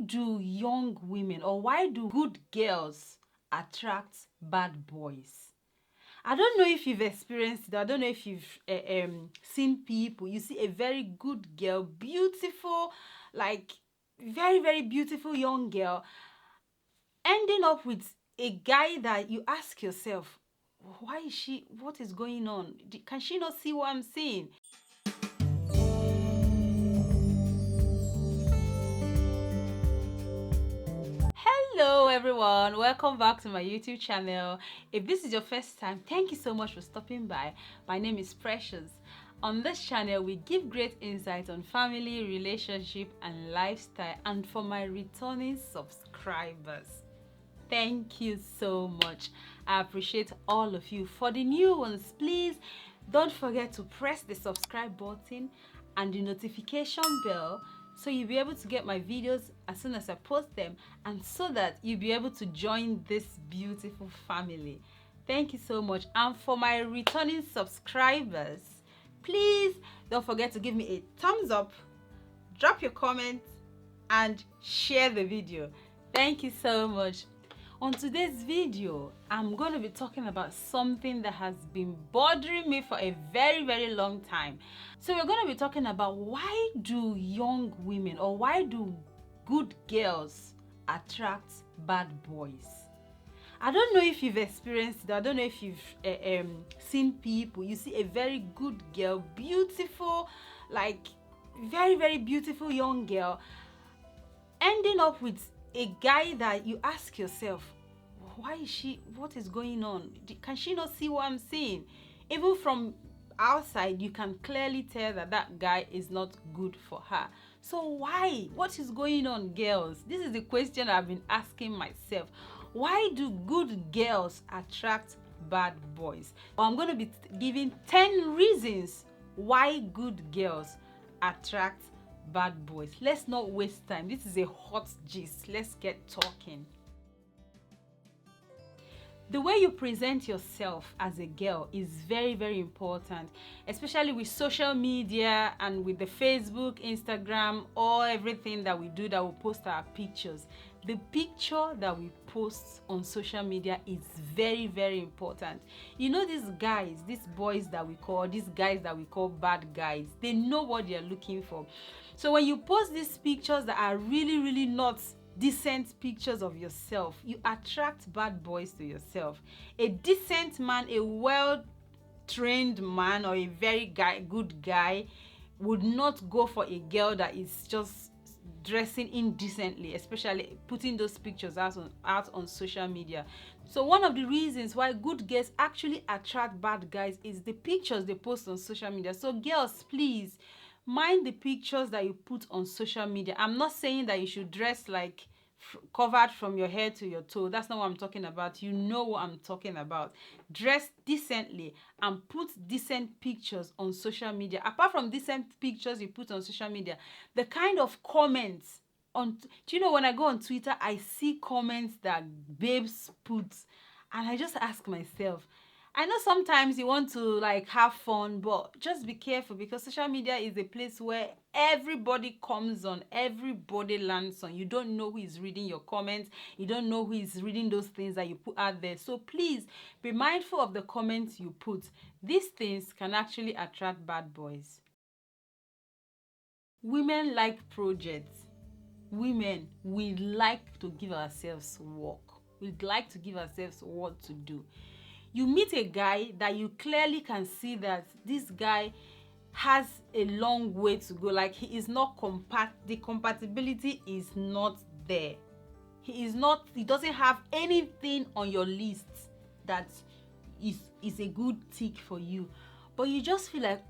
do young women or why do good girls attract bad boys? I don't know if you've experienced it. I don't know if you've seen people. You see a very good girl, beautiful, like very, very beautiful young girl, ending up with a guy that you ask yourself, why is she, what is going on? Can she not see what I'm seeing? Hello everyone, welcome back to my YouTube channel. If this is your first time, thank you so much for stopping by. My name is Precious. On this channel we give great insight on family, relationship and lifestyle, and for my returning subscribers, thank you so much. I appreciate all of you. For the new ones, please don't forget to press the subscribe button and the notification bell so you'll be able to get my videos as soon as I post them, and so that you'll be able to join this beautiful family. Thank you so much. And for my returning subscribers, please don't forget to give me a thumbs up, drop your comments and share the video. Thank you so much. On today's video, I'm going to be talking about something that has been bothering me for a very, very long time. So we're going to be talking about why do young women or why do good girls attract bad boys? I don't know if you've experienced it. I don't know if you've seen people. You see a very good girl, beautiful, like very, very beautiful young girl, ending up with a guy that you ask yourself, why is she, what is going on? Can she not see what I'm seeing? Even from outside, you can clearly tell that that guy is not good for her. So why? What is going on, girls? This is the question I've been asking myself. Why do good girls attract bad boys? Well, I'm going to be giving 10 reasons why good girls attract bad boys. Let's not waste time. This is a hot gist. Let's get talking. The way you present yourself as a girl is very, very important, especially with social media and with the Facebook, Instagram, or everything that we do that we post our pictures. The picture that we post on social media is very, very important. You know, these guys, these boys that we call, these guys that we call bad guys, they know what they're looking for. So when you post these pictures that are really, really not decent pictures of yourself, you attract bad boys to yourself. A decent man, a well-trained man, or a very good guy would not go for a girl that is just dressing indecently, especially putting those pictures out on social media. So one of the reasons why good girls actually attract bad guys is the pictures they post on social media. So girls, please mind the pictures that you put on social media. I'm not saying that you should dress like covered from your head to your toe. That's not what I'm talking about. You know what I'm talking about. Dress decently and put decent pictures on social media. Apart from decent pictures you put on social media, the kind of comments on, do you know, when I go on Twitter, I see comments that babes put, and I just ask myself, I know sometimes you want to like have fun, but just be careful, because social media is a place where everybody comes on, everybody lands on. You don't know who is reading your comments. You don't know who is reading those things that you put out there. So please be mindful of the comments you put. These things can actually attract bad boys. Women like projects. Women, we like to give ourselves work. We'd like to give ourselves what to do. You meet a guy that you clearly can see that this guy has a long way to go. Like, he is not the compatibility is not there. He doesn't have anything on your list that is a good tick for you. But you just feel like,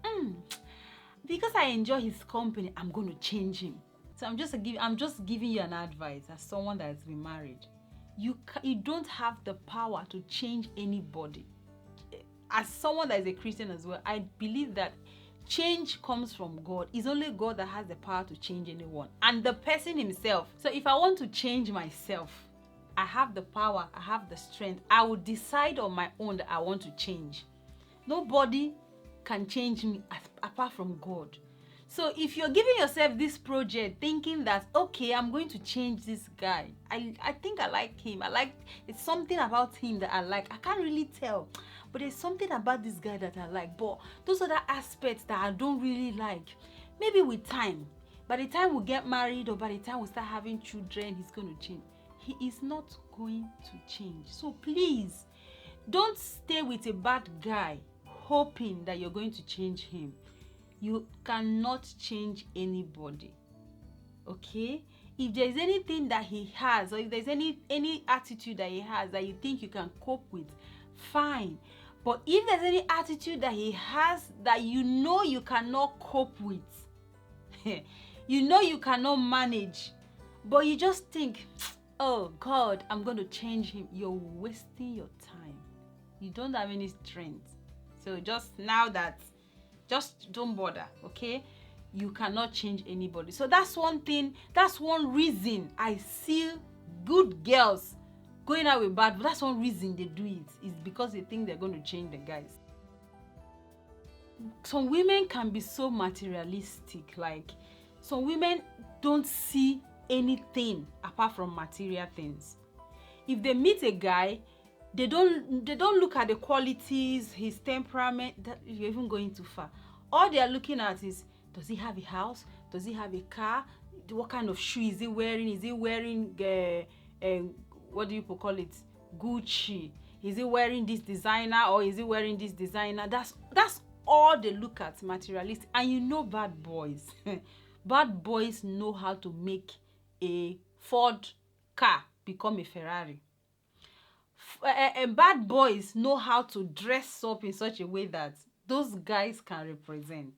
because I enjoy his company, I'm going to change him. So I'm just giving you an advice as someone that has been married. You don't have the power to change anybody. As someone that is a Christian as well, I believe that change comes from God. It's only God that has the power to change anyone, and the person himself. So if I want to change myself, I have the power, I have the strength. I will decide on my own that I want to change. Nobody can change me apart from God. So if you're giving yourself this project thinking that, okay, I'm going to change this guy, I think I like him, it's something about him that I like, I can't really tell, but there's something about this guy that I like, but those other aspects that I don't really like, maybe with time, by the time we get married or by the time we start having children, he's going to change. He is not going to change. So please, don't stay with a bad guy hoping that you're going to change him. You cannot change anybody. Okay? If there's anything that he has, or if there's any attitude that he has that you think you can cope with, fine. But if there's any attitude that he has that you know you cannot cope with, you know you cannot manage, but you just think, oh God, I'm going to change him, you're wasting your time. You don't have any strength. So just don't bother, okay? You cannot change anybody. So that's one thing, that's one reason I see good girls going out with bad, but that's one reason they do it, is because they think they're going to change the guys. Some women can be so materialistic, like some women don't see anything apart from material things. If they meet a guy, they don't look at the qualities, his temperament. That you're even going too far. All they are looking at is, does he have a house? Does he have a car? What kind of shoe is he wearing? Is he wearing what do you call it? Gucci? Is he wearing this designer, or is he wearing this designer? That's all they look at, materialistic. And you know, bad boys bad boys know how to make a Ford car become a Ferrari. Bad boys know how to dress up in such a way that those guys can represent.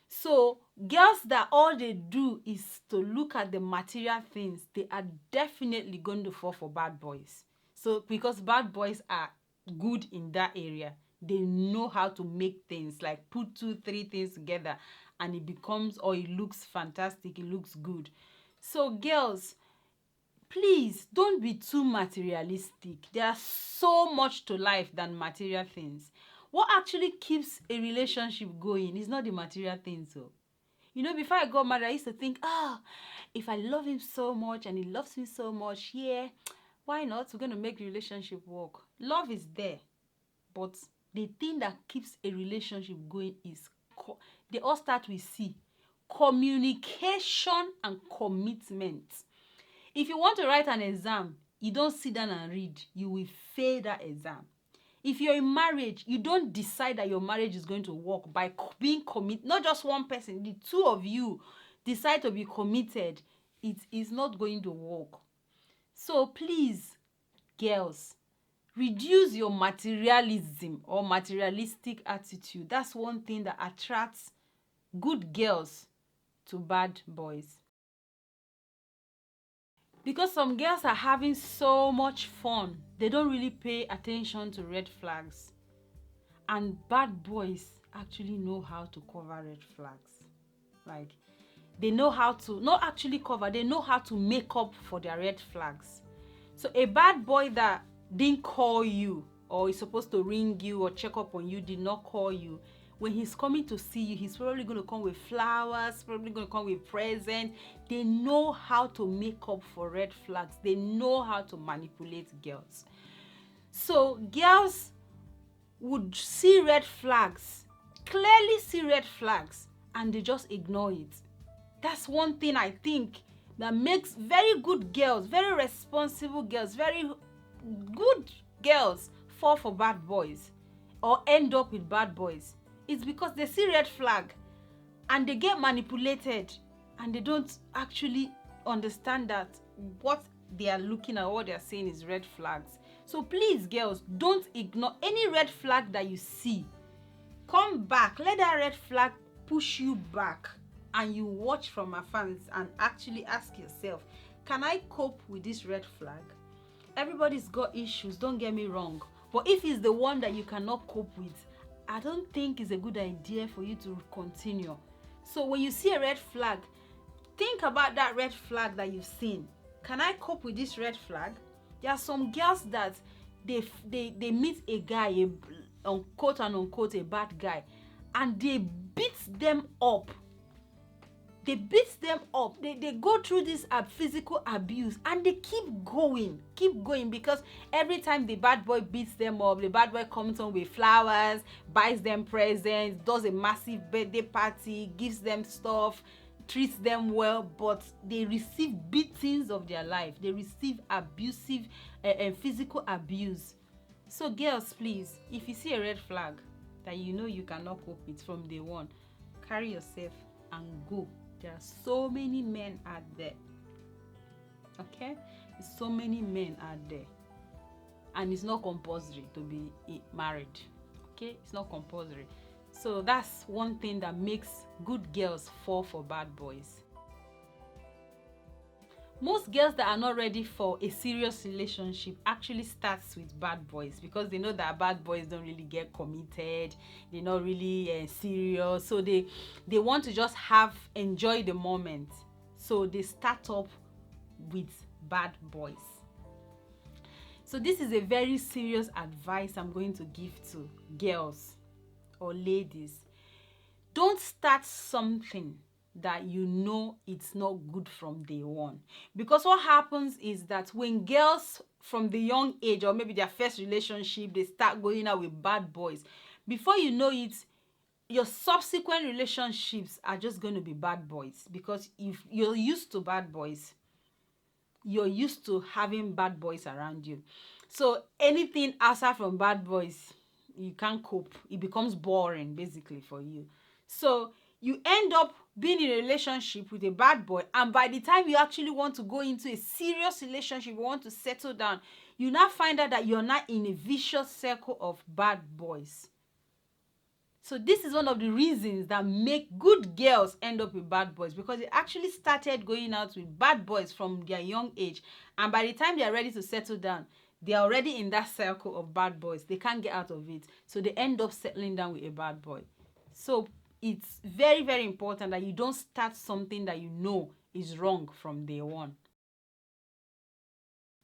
So girls that all they do is to look at the material things, they are definitely going to fall for bad boys. So because bad boys are good in that area, they know how to make things, like put 2-3 things together and it becomes, or it looks fantastic, it looks good. So girls, please don't be too materialistic. There's so much to life than material things. What actually keeps a relationship going is not the material things. So, you know, before I got married, I used to think, if I love him so much and he loves me so much, yeah, why not? We're going to make the relationship work. Love is there. But the thing that keeps a relationship going is, they all start with C: communication and commitment. If you want to write an exam, you don't sit down and read, you will fail that exam. If you're in marriage, you don't decide that your marriage is going to work by being committed. Not just one person, the two of you decide to be committed. It is not going to work. So please, girls, reduce your materialism or materialistic attitude. That's one thing that attracts good girls to bad boys. Because some girls are having so much fun, they don't really pay attention to red flags. And bad boys actually know how to cover red flags. Like, they know how to, not actually cover, they know how to make up for their red flags. So a bad boy that didn't call you, or is supposed to ring you or check up on you, did not call you, when he's coming to see you, he's probably going to come with flowers, probably going to come with presents. They know how to make up for red flags. They know how to manipulate girls. So girls would see red flags, clearly see red flags, and they just ignore it. That's one thing I think that makes very good girls, very responsible girls, very good girls fall for bad boys or end up with bad boys. It's because they see red flag and they get manipulated and they don't actually understand that what they are looking at, what they are saying is red flags. So please, girls, don't ignore any red flag that you see. Come back, let that red flag push you back, and you watch from afar and actually ask yourself, can I cope with this red flag? Everybody's got issues, don't get me wrong, but if it's the one that you cannot cope with, I don't think it's a good idea for you to continue. So when you see a red flag, think about that red flag that you've seen. Can I cope with this red flag? There are some girls that they meet a guy, quote and unquote, a bad guy, and they beat them up. they beat them up, they go through this physical abuse, and they keep going because every time the bad boy beats them up, the bad boy comes home with flowers, buys them presents, does a massive birthday party, gives them stuff, treats them well, but they receive beatings of their life. They receive abusive and physical abuse. So girls, please, if you see a red flag that you know you cannot cope with from day one, carry yourself and go. There are so many men out there. Okay? There's so many men out there. And it's not compulsory to be married. Okay? It's not compulsory. So that's one thing that makes good girls fall for bad boys. Most girls that are not ready for a serious relationship actually starts with bad boys, because they know that bad boys don't really get committed, they're not really serious, so they want to just enjoy the moment, so they start up with bad boys. So this is a very serious advice I'm going to give to girls or ladies. Don't start something that you know it's not good from day one, because what happens is that when girls from the young age, or maybe their first relationship, they start going out with bad boys, before you know it, your subsequent relationships are just going to be bad boys, because if you're used to bad boys, you're used to having bad boys around you. So anything outside from bad boys, you can't cope. It becomes boring basically for you. So you end up being in a relationship with a bad boy, and by the time you actually want to go into a serious relationship, you want to settle down, you now find out that you're not in a vicious circle of bad boys. So this is one of the reasons that make good girls end up with bad boys, because they actually started going out with bad boys from their young age, and by the time they are ready to settle down, they are already in that circle of bad boys. They can't get out of it, so they end up settling down with a bad boy. So it's very, very important that you don't start something that you know is wrong from day one.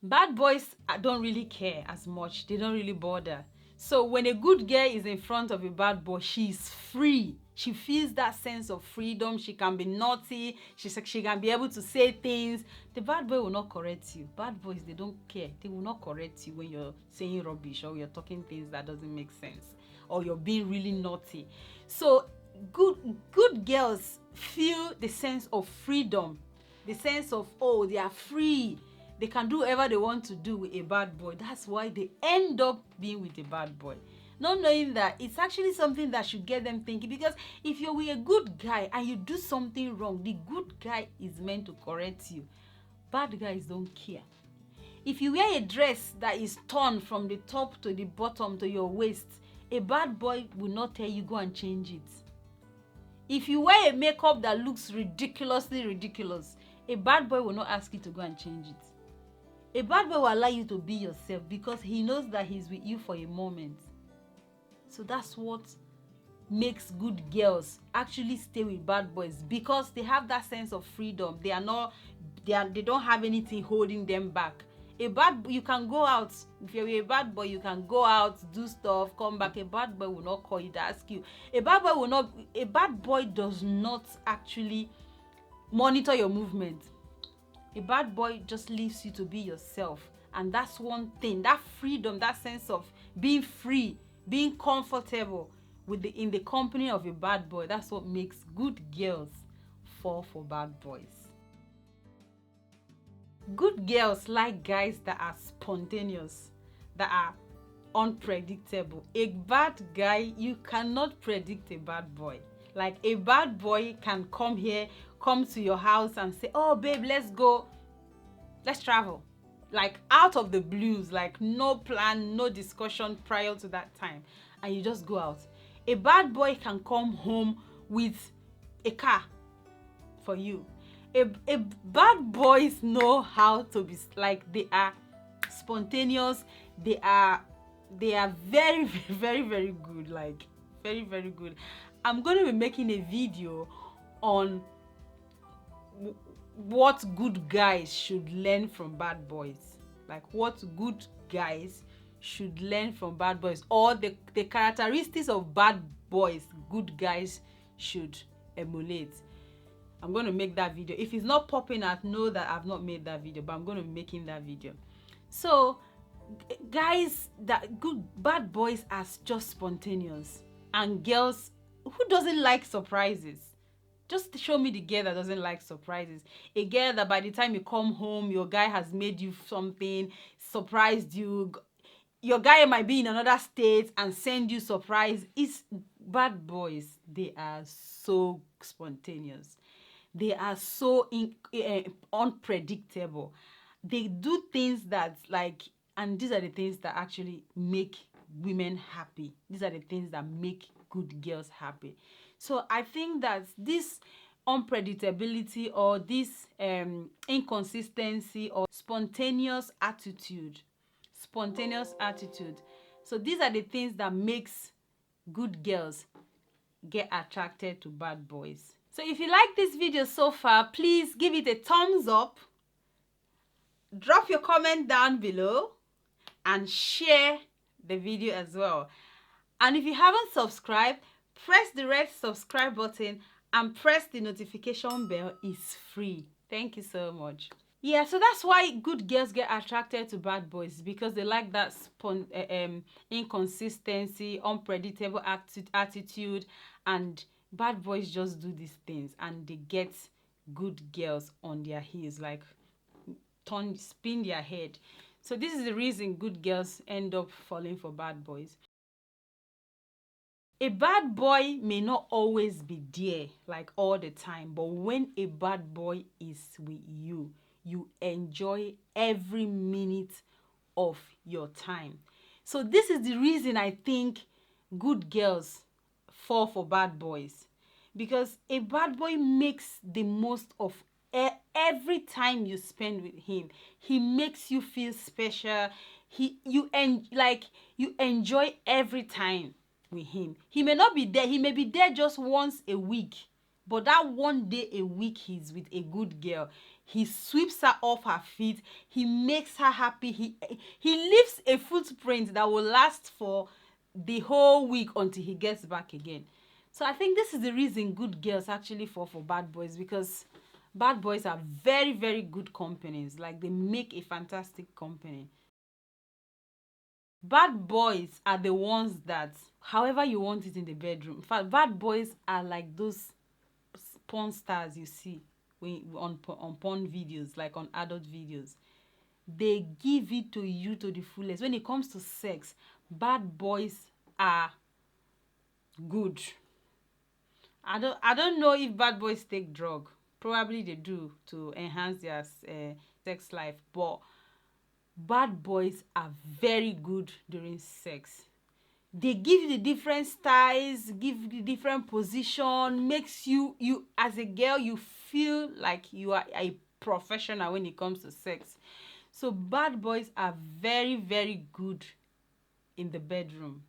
Bad boys don't really care as much. They don't really bother. So when a good girl is in front of a bad boy, she's free. She feels that sense of freedom. She can be naughty. She can be able to say things. The bad boy will not correct you. Bad boys, they don't care. They will not correct you when you're saying rubbish, or you're talking things that doesn't make sense, or you're being really naughty. So good girls feel the sense of freedom, the sense of, oh, they are free. They can do whatever they want to do with a bad boy. That's why they end up being with a bad boy, not knowing that it's actually something that should get them thinking. Because if you're with a good guy and you do something wrong, the good guy is meant to correct you. Bad guys don't care. If you wear a dress that is torn from the top to the bottom to your waist, a bad boy will not tell you go and change it. If you wear a makeup that looks ridiculously ridiculous, a bad boy will not ask you to go and change it. A bad boy will allow you to be yourself, because he knows that he's with you for a moment. So that's what makes good girls actually stay with bad boys, because they have that sense of freedom. They don't have anything holding them back. You can go out. If you're a bad boy, you can go out, do stuff, come back. A bad boy will not call you to ask you. A bad boy does not actually monitor your movement. A bad boy just leaves you to be yourself. And that's one thing, that freedom, that sense of being free, being comfortable in the company of a bad boy. That's what makes good girls fall for bad boys. Good girls like guys that are spontaneous, that are unpredictable. A bad guy, you cannot predict a bad boy. Like, a bad boy can come to your house and say, oh babe, let's go, let's travel. Like, out of the blues, like no plan, no discussion prior to that time, and you just go out. A bad boy can come home with a car for you. A bad boys know how to be, like, they are spontaneous. They are very, very, very good. Like, very, very good. I'm going to be making a video on what good guys should learn from bad boys. Like, what good guys should learn from bad boys, or the characteristics of bad boys good guys should emulate. I'm going to make that video. If it's not popping out, know that I've not made that video, but I'm going to be making that video. So guys, that good bad boys are just spontaneous, and girls, who doesn't like surprises? Just show me the girl that doesn't like surprises. A girl that by the time you come home, your guy has made you something, surprised you. Your guy might be in another state and send you surprise. It's bad boys. They are so spontaneous. They are so unpredictable. They do things that like, and these are the things that actually make women happy. These are the things that make good girls happy. So I think that this unpredictability or this inconsistency or spontaneous attitude, so these are the things that makes good girls get attracted to bad boys. So if you like this video so far, please give it a thumbs up, drop your comment down below, and share the video as well. And if you haven't subscribed, press the red subscribe button and press the notification bell. It's free. Thank you so much. Yeah, so that's why good girls get attracted to bad boys, because they like that inconsistency, unpredictable attitude, and bad boys just do these things and they get good girls on their heels, like spin their head. So this is the reason good girls end up falling for bad boys. A bad boy may not always be there like all the time, but when a bad boy is with you, you enjoy every minute of your time. So this is the reason I think good girls fall for bad boys, because a bad boy makes the most of every time you spend with him. He makes you feel special. You enjoy every time with him. He may not be there. He may be there just once a week, but that one day a week he's with a good girl. He sweeps her off her feet. He makes her happy. He leaves a footprint that will last for the whole week until he gets back again. So I think this is the reason good girls actually fall for bad boys, because bad boys are very, very good companies. Like, they make a fantastic company. Bad boys are the ones that, however you want it in the bedroom. In fact, bad boys are like those porn stars you see on porn videos, like on adult videos. They give it to you to the fullest. When it comes to sex, bad boys are good. I don't know if bad boys take drug. Probably they do to enhance their sex life, but bad boys are very good during sex. They give you the different styles, give you the different position, makes you as a girl, you feel like you are a professional when it comes to sex. So bad boys are very, very good in the bedroom,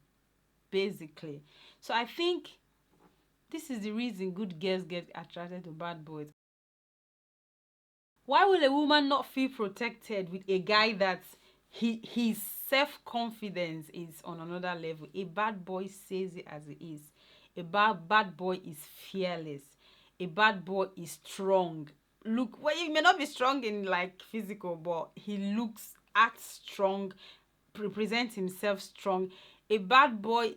basically. So I think this is the reason good girls get attracted to bad boys. Why will a woman not feel protected with a guy that his self-confidence is on another level? A bad boy says it as it is. A bad boy is fearless. A bad boy is strong. Look, well, he may not be strong in like physical, but he acts strong, presents himself strong. A bad boy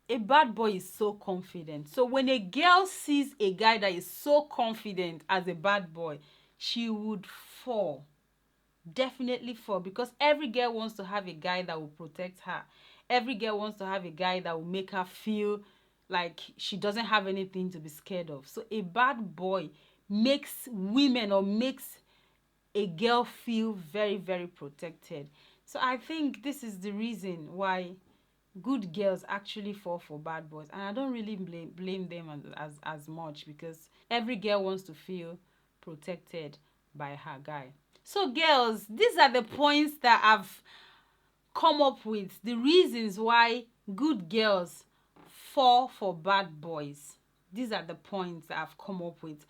is so confident. So when a girl sees a guy that is so confident as a bad boy, she would fall. Definitely fall, because every girl wants to have a guy that will protect her. Every girl wants to have a guy that will make her feel like she doesn't have anything to be scared of. So a bad boy makes women, or makes a girl, feel very, very protected. So I think this is the reason why good girls actually fall for bad boys, and I don't really blame them as much, because every girl wants to feel protected by her guy. So girls, these are the points that I've come up with, the reasons why good girls fall for bad boys. These are the points that I've come up with,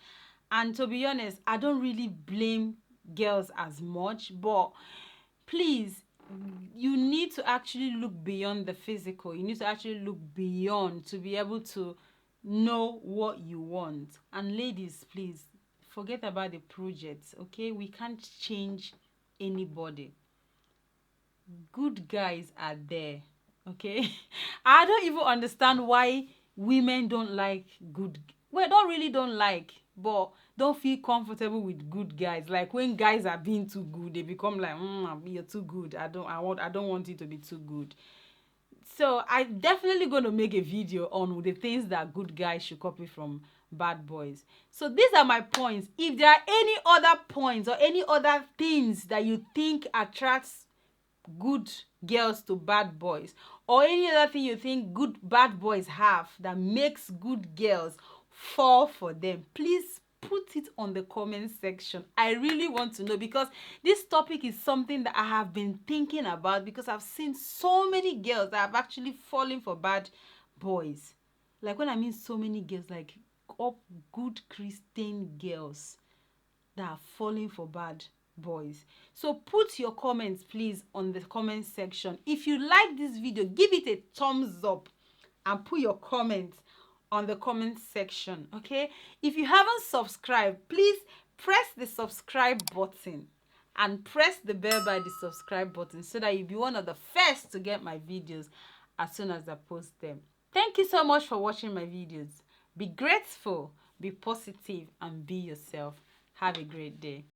and to be honest, I don't really blame girls as much, but please, you need to actually look beyond the physical. You need to actually look beyond to be able to know what you want. And ladies, please forget about the projects, okay? We can't change anybody. Good guys are there, okay? I don't even understand why women don't like good, well, don't really don't like, but don't feel comfortable with good guys. Like when guys are being too good, they become like, you're too good. I don't want you to be too good. So I definitely going to make a video on the things that good guys should copy from bad boys. So these are my points. If there are any other points or any other things that you think attracts good girls to bad boys, or any other thing you think good bad boys have that makes good girls fall for them, please put it on the comment section. I really want to know, because this topic is something that I have been thinking about, because I've seen so many girls that have actually fallen for bad boys. Like when I mean so many girls, like up good Christian girls that are falling for bad boys. So put your comments please on the comment section. If you like this video, give it a thumbs up and put your comments on the comment section, okay? If you haven't subscribed, please press the subscribe button and press the bell by the subscribe button, so that you'll be one of the first to get my videos as soon as I post them. Thank you so much for watching my videos. Be grateful, be positive, and be yourself. Have a great day.